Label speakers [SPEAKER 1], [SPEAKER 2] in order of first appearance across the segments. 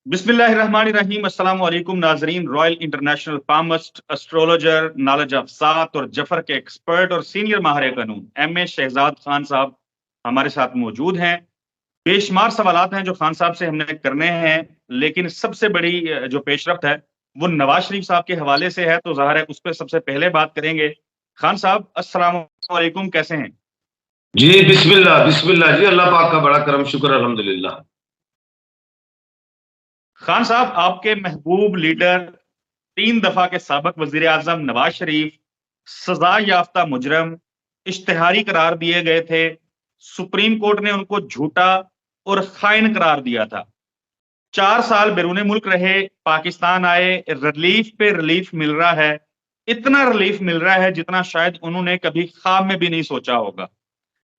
[SPEAKER 1] बिस्मिल्लाहिर्रहमानिर्रहीम। अस्सलाम वालेकुम नाजरीन। Royal international palmist, astrologer, knowledge of सात और जफर के एक्सपर्ट और सीनियर माहिर कानून एम ए शहजाद खान साहब हमारे साथ मौजूद हैं। बेशुमार सवालात हैं जो खान साहब से हमने करने हैं, लेकिन सबसे बड़ी जो पेशरफ्त है वो नवाज शरीफ साहब के हवाले से है, तो ज़ाहिर है उस पर सबसे पहले बात करेंगे। खान साहब, अस्सलाम वालेकुम, कैसे हैं?
[SPEAKER 2] जी बिस्मिल्लाह बिस्मिल्लाह जी, अल्लाह पाक का बड़ा करम शुक्र अल्हम्दुलिल्लाह।
[SPEAKER 1] खान साहब, आपके महबूब लीडर, 3 दफा के साबिक वजीर आजम नवाज शरीफ सजा याफ्ता मुजरम इश्तिहारी करार दिए गए थे। सुप्रीम कोर्ट ने उनको झूठा और खाइन करार दिया था। 4 साल बैरून मुल्क रहे, पाकिस्तान आए, रिलीफ पे रिलीफ मिल रहा है। इतना रिलीफ मिल रहा है जितना शायद उन्होंने कभी ख्वाब में भी नहीं सोचा होगा।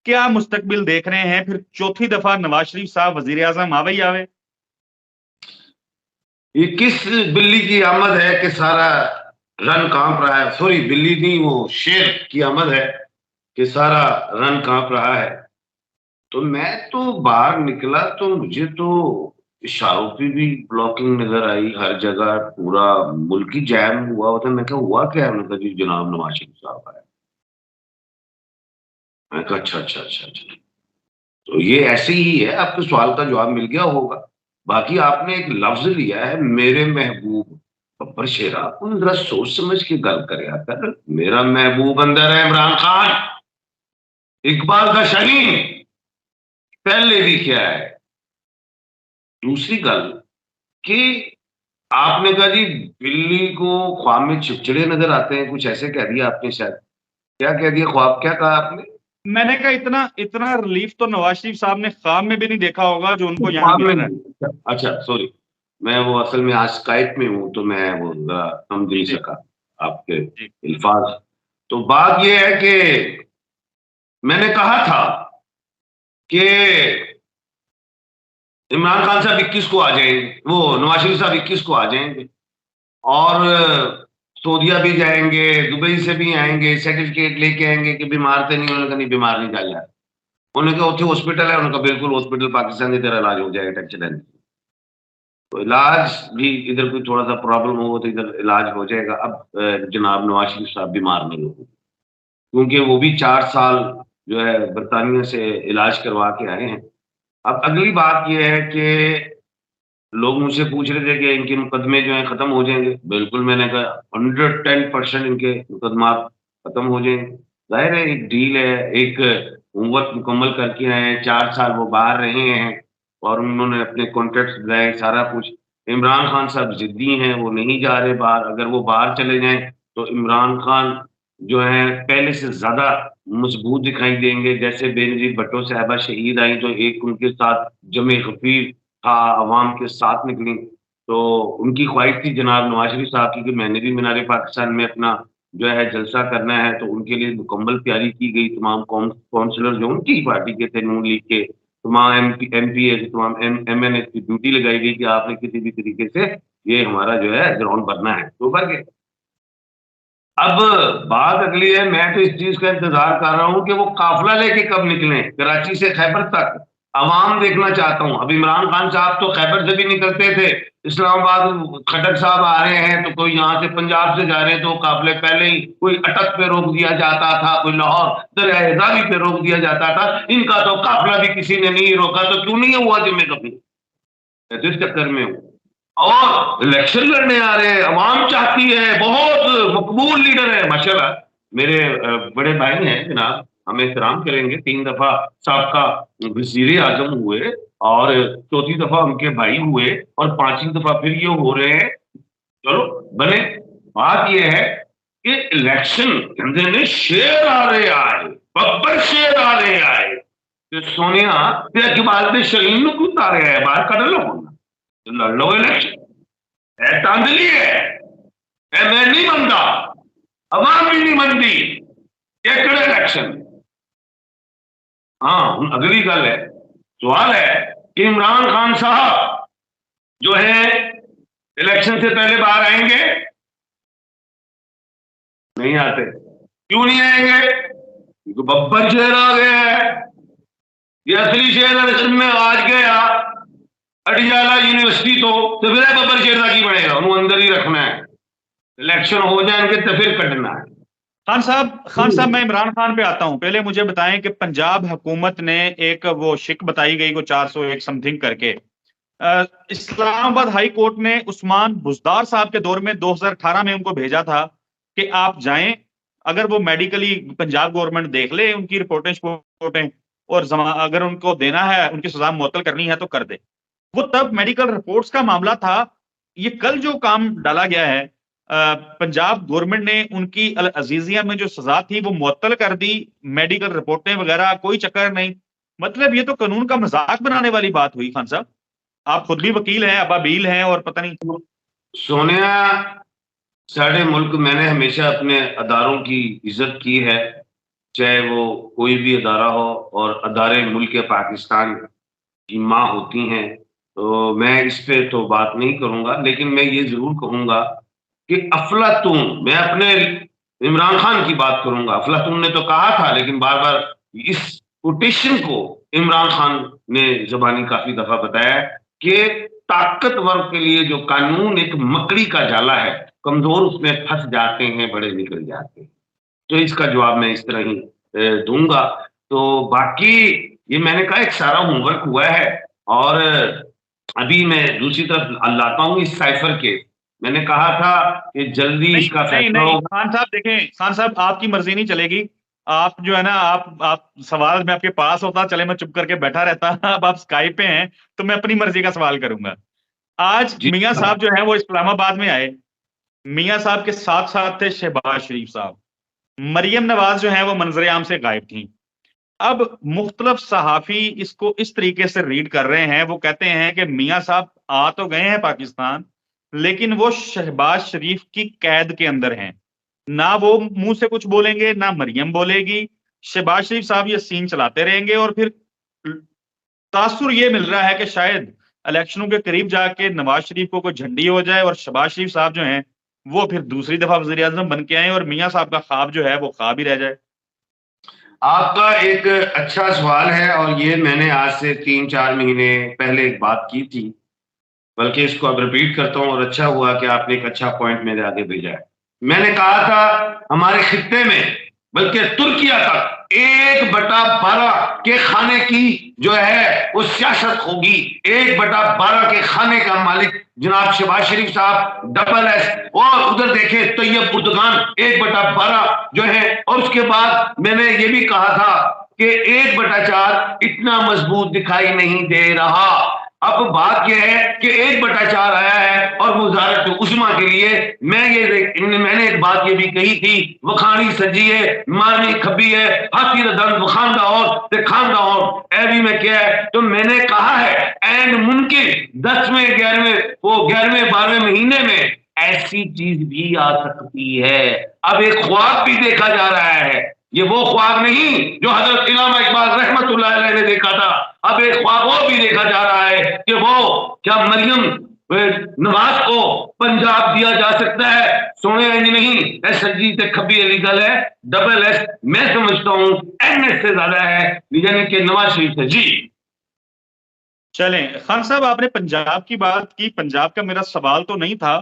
[SPEAKER 1] क्या मुस्तकबिल देख रहे हैं? फिर चौथी दफा नवाज शरीफ साहब वजीर आजम आवे ही आवे?
[SPEAKER 2] ये किस बिल्ली की आमद है कि सारा रन कांप रहा है? सॉरी, बिल्ली नहीं, वो शेर की आमद है कि सारा रन कांप रहा है। तो मैं तो बाहर निकला तो मुझे तो इशारों पे भी ब्लॉकिंग नजर आई, हर जगह पूरा मुल्क ही जैम हुआ था। मैं कहा हुआ क्या है? मतलब जी जनाब नवाज शरीफ साहब आए। मैं कहा अच्छा अच्छा अच्छा अच्छा, तो ये ऐसे ही है, आपके सवाल का जवाब मिल गया होगा। बाकी आपने एक लफ्ज लिया है मेरे महबूब, पर शेरा तुम जरा सोच समझ के गल कर कर। मेरा महबूब अंदर है इमरान खान, इकबाल का शनी, पहले भी क्या है। दूसरी गल कि आपने कहा जी बिल्ली को ख्वाब में चिड़चिड़े नजर आते हैं, कुछ ऐसे कह दिया आपने शायद। क्या कह दिया? ख्वाब क्या कहा आपने?
[SPEAKER 1] मैंने कहा इतना इतना रिलीफ तो नवाज शरीफ साहब ने ख्वाब में भी नहीं देखा होगा जो उनको यहाँ
[SPEAKER 2] ख्वाब
[SPEAKER 1] मिल
[SPEAKER 2] में
[SPEAKER 1] रहा है।
[SPEAKER 2] नहीं। अच्छा सॉरी, मैं वो असल में आज स्काइप में हूं तो मैं वो जरा समझ नहीं
[SPEAKER 1] जी
[SPEAKER 2] सका आपके
[SPEAKER 1] जी।
[SPEAKER 2] अल्फाज। तो बात ये है कि मैंने कहा था कि इमरान खान साहब 21 को आ जाएंगे, वो नवाज शरीफ साहब 21 को आ जाएंगे, और सऊदीया भी जाएंगे, दुबई से भी आएंगे, सर्टिफिकेट लेके आएंगे कि बीमार थे नहीं। उन्होंने कहा नहीं बीमार नहीं जा यार। उन्होंने कहा उत्थे हॉस्पिटल है, उन्होंने कहा बिल्कुल हॉस्पिटल पाकिस्तान की तरह इलाज हो जाएगा, टेंशन नहीं। तो इलाज भी इधर कोई थोड़ा सा प्रॉब्लम हो तो इधर इलाज हो जाएगा। अब जनाब नवाज शरीफ साहब बीमार नहीं होंगे, क्योंकि वो भी 4 साल जो है बरतानिया से इलाज करवा के आए हैं। अब अगली बात ये है कि लोग मुझसे पूछ रहे थे कि इनके मुकदमे जो हैं खत्म हो जाएंगे। बिल्कुल, मैंने कहा 110% इनके मुकदमा खत्म हो जाएंगे। जाहिर है एक डील है, एक होमवर्क मुकम्मल करके आए हैं, 4 साल वो बाहर रहे हैं और उन्होंने अपने कॉन्ट्रैक्ट्स लगाए, सारा कुछ। इमरान खान साहब जिद्दी हैं, वो नहीं जा रहे बाहर। अगर वो बाहर चले जाएं तो इमरान खान जो है पहले से ज्यादा मजबूत दिखाई देंगे। जैसे बेनजीर भुट्टो साहबा शहीद आई तो एक उनके साथ जमे खफीर था, अवाम के साथ निकली। तो उनकी ख्वाहिश थी जनाब नवाज शरीफ साहब की कि मैंने भी मीनार पाकिस्तान में अपना जो है जलसा करना है। तो उनके लिए मुकम्मल तैयारी की गई। तमाम काउंसलर जो उनकी पार्टी के थे, नून लीग के तमाम एमपी तमाम एमएनए की ड्यूटी लगाई गई कि आपने किसी भी तरीके से ये हमारा जो है ग्राउंड भरना है। तो भर गए। अब बात अगली है, मैं तो इस चीज का इंतजार कर रहा हूं कि वो काफिला लेके कब निकले कराची से खैबर तक। अवाम देखना चाहता हूं। अब इमरान खान साहब तो खैबर से भी निकलते थे, इस्लामाबाद खट्टर साहब आ रहे हैं तो कोई यहाँ से पंजाब से जा रहे हैं तो काफिले पहले ही कोई अटक पे रोक दिया जाता था, कोई लाहौर दरियाई पे रोक दिया जाता था। इनका तो काफिला भी किसी ने नहीं रोका, तो क्यों नहीं हुआ जिम्मे कभी? मैं तो इस चक्कर में हूं। और इलेक्शन लड़ने आ रहे हैं, अवाम चाहती है, बहुत मकबूल लीडर है माशाल्लाह। मेरे बड़े भाई हैं जनाब, हम एहतराम करेंगे। 3 दफा साबका वजीर आजम हुए और चौथी दफा उनके भाई हुए और 5वीं दफा फिर ये हो रहे हैं। चलो बने। बात ये है कि इलेक्शन कहते ने शेर आ रहे आए, बब्बर शेर आ रहे आए। ਤੇ ਸੋਨੀਆ ਤੇ ਇਕਬਾਲ ਦੇ ਸ਼ਰੀਨ ਨੂੰ ਕਿਉਂ ਤਾਰਿਆ ਹੈ? ਬਾਹਰ ਕੱਢ ਲਓ ਹੁਣ, ਲੜ ਲਓ ਇਲੈਕਸ਼ਨ। ਇਹ ਤਾਂਦਲੀ ਹੈ, ਇਹ ਮੈਂ ਨਹੀਂ ਮੰਨਦਾ, अवाम भी नहीं मनती। ये किहड़ा इलेक्शन? हाँ, हुण अगली गल है, सवाल है कि इमरान खान साहब जो है इलेक्शन से पहले बाहर आएंगे? नहीं आते। क्यों नहीं आएंगे? क्योंकि बब्बर शेर आ गया है। ये असली शेर है, में आज गया। अडियाला यूनिवर्सिटी तो फिर बब्बर शेरदा की बनेगा, उन्होंने अंदर ही रखना है, इलेक्शन हो जाएंगे तो फिर कटना है।
[SPEAKER 1] खान साहब मैं इमरान खान पे आता हूं। पहले मुझे बताएं कि पंजाब हुकूमत ने एक वो शिक बताई गई को 401 समथिंग करके, इस्लामाबाद हाई कोर्ट ने उस्मान बुजदार साहब के दौर में 2018 में उनको भेजा था कि आप जाएं, अगर वो मेडिकली पंजाब गवर्नमेंट देख ले उनकी रिपोर्टें और अगर उनको देना है, उनकी सजा मुअत्तल करनी है तो कर दे। वो तब मेडिकल रिपोर्ट्स का मामला था। ये कल जो काम डाला गया है, पंजाब गवर्नमेंट ने उनकी अल अजीजिया में जो सजा थी वो मुअत्तल कर दी, मेडिकल रिपोर्टें वगैरह कोई चक्कर नहीं। मतलब ये तो कानून का मजाक बनाने वाली बात हुई। खान साहब आप खुद भी वकील हैं, अबाबील हैं, और पता नहीं।
[SPEAKER 2] सोनिया, साढ़े मुल्क मैंने हमेशा अपने अदारों की इज्जत की है, चाहे वो कोई भी अदारा हो, और अदारे मुल्क पाकिस्तान की माँ होती हैं, तो मैं इस पे तो बात नहीं करूंगा। लेकिन मैं ये जरूर कहूंगा कि अफलातून, मैं अपने इमरान खान की बात करूंगा, अफलातून ने तो कहा था, लेकिन बार बार इस कोटेशन को इमरान खान ने जबानी काफी दफा बताया कि ताकतवर के लिए जो कानून एक मकड़ी का जाला है, कमजोर उसमें फंस जाते हैं, बड़े निकल जाते हैं। तो इसका जवाब मैं इस तरह ही दूंगा। तो बाकी ये मैंने कहा एक सारा होमवर्क हुआ है, और अभी मैं दूसरी तरफ लाता हूँ इस साइफर के। मैंने कहा था कि जल्दी
[SPEAKER 1] नहीं
[SPEAKER 2] इसका
[SPEAKER 1] नहीं
[SPEAKER 2] फैसला
[SPEAKER 1] नहीं
[SPEAKER 2] होगा।
[SPEAKER 1] खान साहब देखें, खान साहब आपकी मर्जी नहीं चलेगी। आप जो है ना, आप सवाल में आपके पास होता चले मैं चुप करके बैठा रहता। अब आप स्काइप पे हैं तो मैं अपनी मर्जी का सवाल करूंगा। आज
[SPEAKER 2] जी,
[SPEAKER 1] मियां साहब जो है वो इस्लामाबाद में आए। मियां साहब के साथ साथ थे शहबाज शरीफ साहब। मरियम नवाज जो है वो मंजर आम से गायब थी। अब मुख्तलिफ सहाफी इसको इस तरीके से रीड कर रहे हैं, वो कहते हैं कि मियां साहब आ तो गए हैं पाकिस्तान, लेकिन वो शहबाज शरीफ की कैद के अंदर हैं। ना वो मुंह से कुछ बोलेंगे, ना मरियम बोलेगी। शहबाज शरीफ साहब ये सीन चलाते रहेंगे, और फिर तासुर ये मिल रहा है कि शायद इलेक्शनों के करीब जाके नवाज शरीफ को कोई झंडी हो जाए और शहबाज शरीफ साहब जो हैं वो फिर दूसरी दफा वजीर आजम बन के आए, और मियां साहब का ख्वाब जो है वो ख्वाब ही रह जाए।
[SPEAKER 2] आपका एक अच्छा सवाल है, और ये मैंने आज से 3-4 महीने पहले एक बात की थी, बल्कि इसको अब रिपीट करता हूँ, और अच्छा हुआ कि आपने एक अच्छा पॉइंट मेरे आगे भेजा है। मैंने कहा था हमारे खित्ते में, बल्कि तुर्किया तक 1/12 के खाने की जो है वो सियासत होगी। 1/12 के खाने का मालिक जनाब शहबाज शरीफ साहब, डबल एस। और उधर देखे तैयब उर्दगान 1/12 जो है। और उसके बाद मैंने ये भी कहा था कि 1/4 इतना मजबूत दिखाई नहीं दे रहा। अब बात यह है कि 1/4 आया है, और वजारत उस्मा के लिए मैंने एक बात ये भी कही थी, वखानी सजी है, मारनी खब्बी है, हाथी दंद वखांदा और ते खांदा और ऐवी में क्या है। तो मैंने कहा है एंड मुमकिन 10वें 11वें 12वें महीने में ऐसी चीज भी आ सकती है। अब एक ख्वाब भी देखा जा रहा है, ये वो ख्वाब नहीं जो हजरत इल्लामा इकबाल रहमतुल्लाह अलैह ने देखा था। अब एक ख्वाब वो भी देखा जा रहा है कि वो क्या मरियम नवाज को पंजाब दिया जा सकता है। सोने इंज नहीं, एस जी से खब्बी अली गल है, डबल एस मैं समझता हूं एन से ज्यादा है, यानी कि नवाज शरीफ से। जी
[SPEAKER 1] चलें खान साहब, आपने पंजाब की बात की। पंजाब का मेरा सवाल तो नहीं था,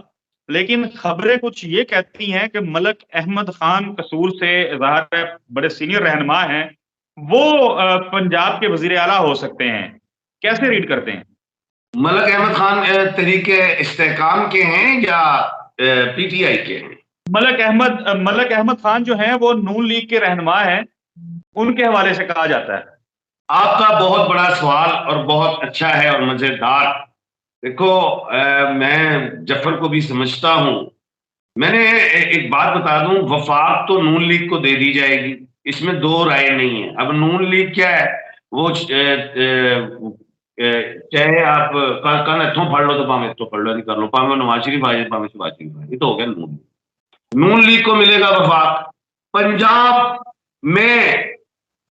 [SPEAKER 1] लेकिन खबरें कुछ ये कहती हैं कि मलक अहमद खान कसूर से, ज़ाहिर है बड़े सीनियर रहनुमा हैं, वो पंजाब के वजीर आला हो सकते हैं। कैसे रीड करते हैं?
[SPEAKER 2] मलक अहमद खान तरीके इस्तेहकाम के हैं या पीटीआई के हैं?
[SPEAKER 1] मलक अहमद खान जो हैं वो नून लीग के रहनुमा हैं, उनके हवाले से कहा जाता है।
[SPEAKER 2] आपका बहुत बड़ा सवाल और बहुत अच्छा है और मजेदार। देखो, मैं जफर को भी समझता हूं। मैंने एक बात बता दूं, वफाक तो नून लीग को दे दी जाएगी, इसमें दो राय नहीं है। अब नून लीग क्या है, वो चाहे आप कल इतों पढ़ लो तो भावे इतों पढ़ लो, नहीं कर लो, भावे नवाज शरीफ आ जाए, भावे शहबाज शरीफ आ जाए, ये तो हो गया नून लीग को मिलेगा वफाक। पंजाब में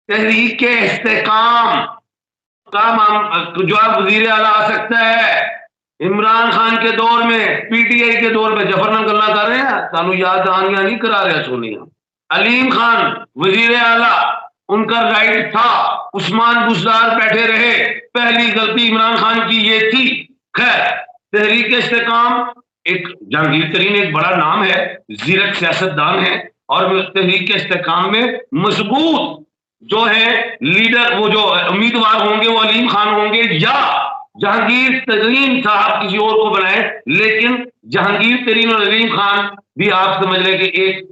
[SPEAKER 2] तहरीक इस्तेकाम का जो वजीर आला आ सकता है। इमरान खान के दौर में, पीटीआई के दौर में जफर नाल गल्लां कर रहे हैं, सानू याद आनियां नहीं करा रहा सोनिया। अलीम खान वजीर आला, उनका राइट था, उस्मान बुजदार बैठे रहे, पहली गलती इमरान खान की ये थी। खैर, तहरीक इस्तेकाम एक जहांगीर तरीन एक बड़ा नाम है, जीरक सियासतदान है, और तहरीक इस्तेकाम में मजबूत जो है लीडर, वो जो उम्मीदवार होंगे वो अलीम खान होंगे या जहांगीर तरीन साहब किसी और को बनाए। लेकिन जहांगीर तरीन और अलीम खान भी आप समझ लें कि एक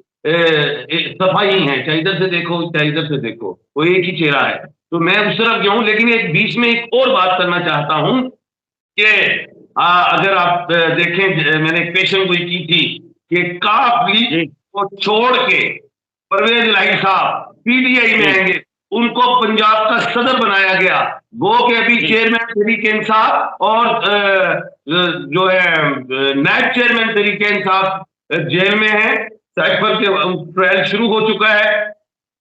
[SPEAKER 2] सफा ही है, चाहे इधर से देखो चाहे इधर से देखो, वो एक ही चेहरा है। तो मैं उस तरफ गया हूं, लेकिन एक बीच में एक और बात करना चाहता हूं कि अगर आप देखें, मैंने एक पेशन गोई की थी कि काफ लीग को छोड़ के परवेज इलाही साहब पीटीआई में आएंगे, उनको पंजाब का सदर बनाया गया। वो के अभी चेयरमैन तहरीक इंसाफ और जो है नायब चेयरमैन तहरीक इंसाफ जेल में है, साइफर के ट्रायल शुरू हो चुका है,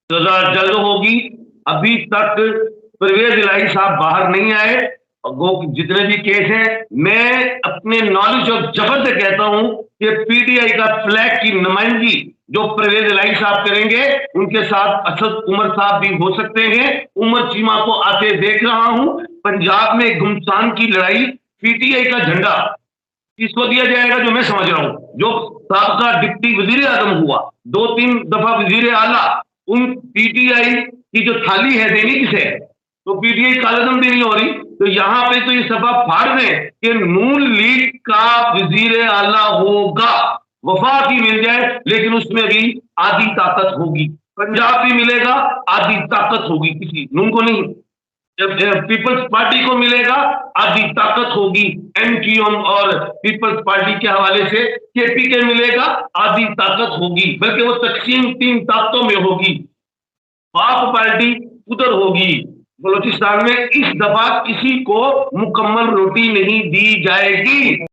[SPEAKER 2] सजा जल्द होगी। अभी तक परवेज इलाही साहब बाहर नहीं आए। वो जितने भी केस हैं, मैं अपने नॉलेज और जबर से कहता हूं कि पीटीआई का फ्लैग की नुमाइंदगी जो परवेज इलाही साहब करेंगे, उनके साथ असद उमर साहब भी हो सकते हैं। उमर चीमा को आते देख रहा हूं। पंजाब में घुमसान की लड़ाई, पीटीआई का झंडा किसको दिया जाएगा, जो मैं समझ रहा हूं, जो साबका डिप्टी वजीर आजम हुआ, 2-3 दफा वजीर आला, उन पीटीआई की जो थाली है देनी किसे है, तो पीटीआई कालेदम भी नहीं हो रही। तो यहां पे तो ये सभा फाड़ दें कि नून लीग का वजीर आला होगा, वफाक ही मिल जाए, लेकिन उसमें भी आधी ताकत होगी। पंजाब भी मिलेगा, आधी ताकत होगी, किसी नून को नहीं। पीपल्स पार्टी को मिलेगा, आधी ताकत होगी एमक्यूएम और पीपल्स पार्टी के हवाले से। केपीके मिलेगा, आधी ताकत होगी, बल्कि वो तकसीम 3 ताकतों में होगी। पाक पार्टी उधर होगी बलूचिस्तान में। इस दफा किसी को मुकम्मल रोटी नहीं दी जाएगी।